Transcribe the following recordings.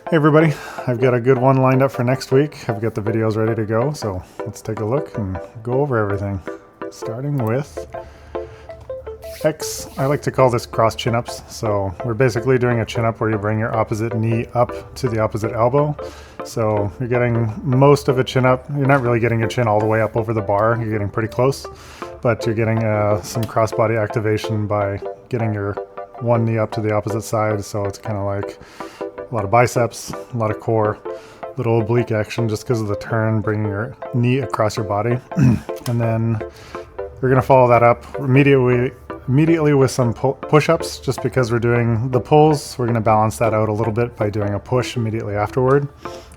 Hey everybody, I've got a good one lined up for next week. I've got the videos ready to go, so let's take a look and go over everything. Starting with X, I like to call this cross chin-ups. So we're basically doing a chin-up where you bring your opposite knee up to the opposite elbow. So you're getting most of a chin-up. You're not really getting your chin all the way up over the bar. You're getting pretty close, but you're getting some cross-body activation by getting your one knee up to the opposite side. So it's kind of like a lot of biceps, a lot of core, little oblique action just because of the turn, bringing your knee across your body. And then we're going to follow that up immediately with some push-ups, just because we're doing the pulls. We're going to balance that out a little bit by doing a push immediately afterward.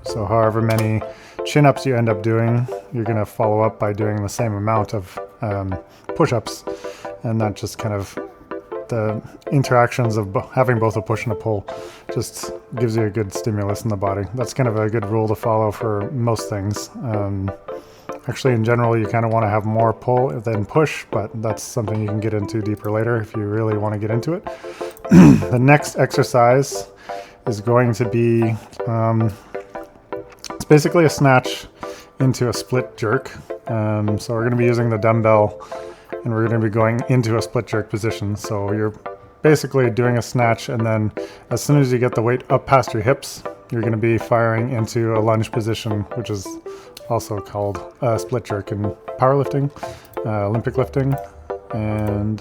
So however many chin-ups you end up doing, you're going to follow up by doing the same amount of push-ups, and that just kind of the interactions of having both a push and a pull just gives you a good stimulus in the body. That's kind of a good rule to follow for most things. Actually, in general, you kind of want to have more pull than push, but that's something you can get into deeper later if you really want to get into it. The next exercise is going to be, it's basically a snatch into a split jerk. So we're going to be using the dumbbell, and we're going to be going into a split jerk position. So you're basically doing a snatch, and then as soon as you get the weight up past your hips, you're going to be firing into a lunge position, which is also called split jerk in powerlifting, Olympic lifting. And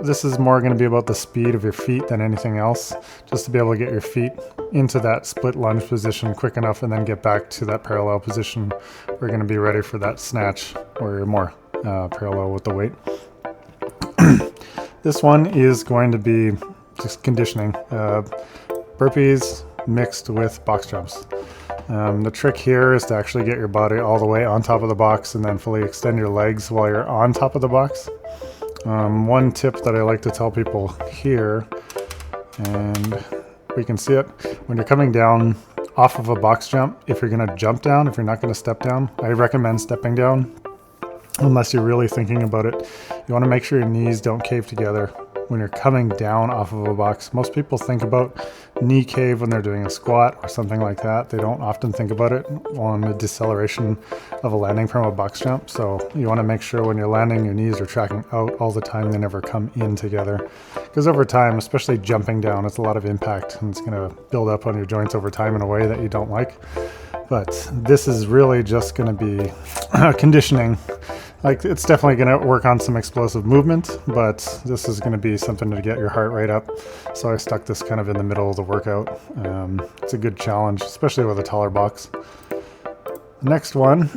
this is more going to be about the speed of your feet than anything else, just to be able to get your feet into that split lunge position quick enough and then get back to that parallel position. We're going to be ready for that snatch where you're more parallel with the weight. This one is going to be just conditioning, burpees mixed with box jumps. The trick here is to actually get your body all the way on top of the box and then fully extend your legs while you're on top of the box. One tip that I like to tell people here, and we can see it, when you're coming down off of a box jump, if you're going to jump down, if you're not going to step down, I recommend stepping down unless you're really thinking about it. You want to make sure your knees don't cave together when you're coming down off of a box. Most people think about knee cave when they're doing a squat or something like that. They don't often think about it on the deceleration of a landing from a box jump. So you want to make sure when you're landing, your knees are tracking out all the time. They never come in together, because over time, especially jumping down, it's a lot of impact, and it's going to build up on your joints over time in a way that you don't like. But this is really just going to be conditioning. Like, it's definitely going to work on some explosive movement, but this is going to be something to get your heart rate up. So I stuck this kind of in the middle of the workout. It's a good challenge, especially with a taller box. The next one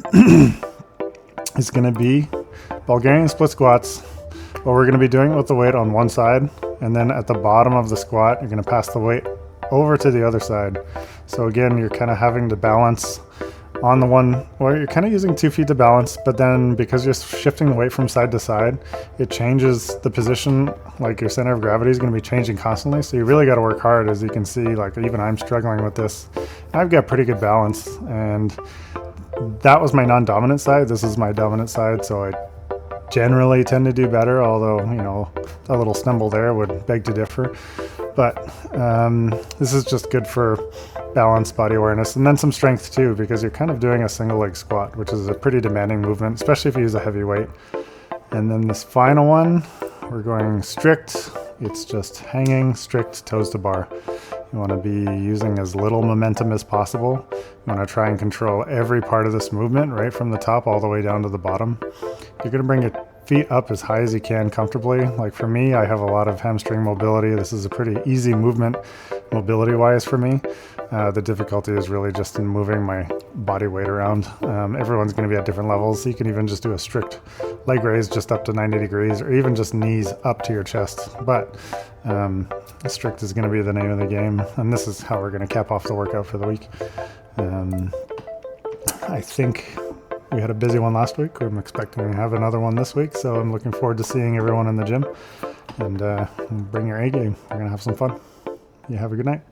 is going to be Bulgarian split squats. Well, we're going to be doing it with the weight on one side, and then at the bottom of the squat, you're going to pass the weight over to the other side. So again, you're kind of having to balance on the one, well, you're kind of using 2 feet to balance, but then because you're shifting the weight from side to side, it changes the position. Like, your center of gravity is going to be changing constantly. So you really got to work hard. As you can see, like, even I'm struggling with this. I've got pretty good balance, and that was my non-dominant side. This is my dominant side. So I generally tend to do better, although, you know, a little stumble there would beg to differ. But this is just good for balance, body awareness, and then some strength too, because you're kind of doing a single leg squat, which is a pretty demanding movement, especially if you use a heavy weight. And then this final one, we're going strict. It's just hanging strict toes to bar. You want to be using as little momentum as possible. You want to try and control every part of this movement, right from the top all the way down to the bottom. You're going to bring your feet up as high as you can comfortably. Like for me, I have a lot of hamstring mobility. This is a pretty easy movement mobility wise for me. The difficulty is really just in moving my body weight around. Everyone's going to be at different levels. So you can even just do a strict leg raise just up to 90 degrees, or even just knees up to your chest. But strict is going to be the name of the game. And this is how we're going to cap off the workout for the week. I think we had a busy one last week. I'm expecting to have another one this week, so I'm looking forward to seeing everyone in the gym. And bring your A game. We're going to have some fun. You have a good night.